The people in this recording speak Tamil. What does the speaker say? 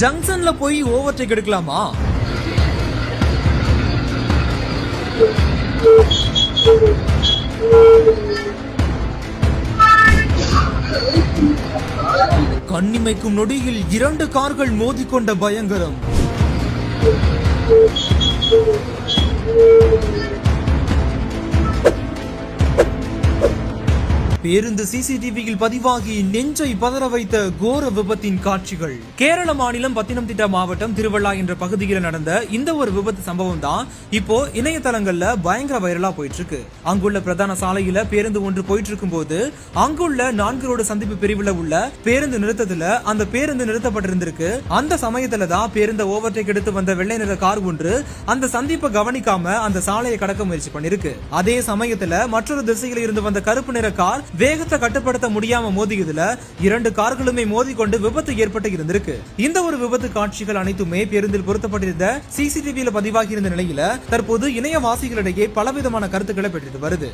ஜங்ஷன்ல போய் ஓவர்டேக் எடுக்கலாமா? கண்ணிமைக்கும் நொடியில் 2 கார்கள் மோதிக்கொண்ட பயங்கரம். பேருந்து சிசிடிவியில் பதிவாகி நெஞ்சை பதற வைத்த கோர விபத்தின் காட்சிகள். கேரள மாநிலம் பத்தனம்திட்டா மாவட்டம் திருவள்ளா என்ற பகுதியில் நடந்த இந்த ஒரு விபத்து சம்பவம் தான் இப்போ இணையதளங்கள்ல பயங்கர வைரலா போயிட்டு இருக்கு. அங்குள்ள பிரதான சாலையில பேருந்து ஒன்று போயிட்டு இருக்கும் போது அங்குள்ள 4 ரோடு சந்திப்பு பிரிவுல உள்ள பேருந்து நிறுத்தத்துல அந்த பேருந்து நிறுத்தப்பட்டிருந்திருக்கு. அந்த சமயத்துல தான் பேருந்து ஓவர்டேக் எடுத்து வந்த வெள்ளை நிற கார் ஒன்று அந்த சந்திப்பை கவனிக்காம அந்த சாலையை கடக்க முயற்சி பண்ணிருக்கு. அதே சமயத்துல மற்றொரு திசையில் இருந்து வந்த கருப்பு நிற கார் வேகத்தை கட்டுப்படுத்த முடியாம மோதியதுல 2 கார்களுமே மோதிக்கொண்டு விபத்து ஏற்பட்டு இருந்திருக்கு. இந்த ஒரு விபத்து காட்சிகள் அனைத்துமே பேருந்தில் பொருத்தப்பட்டிருந்த சிசிடிவியில பதிவாகி இருந்த நிலையில தற்போது இணையவாசிகளிடையே பலவிதமான கருத்துக்களை பெற்றுட்டு வருது.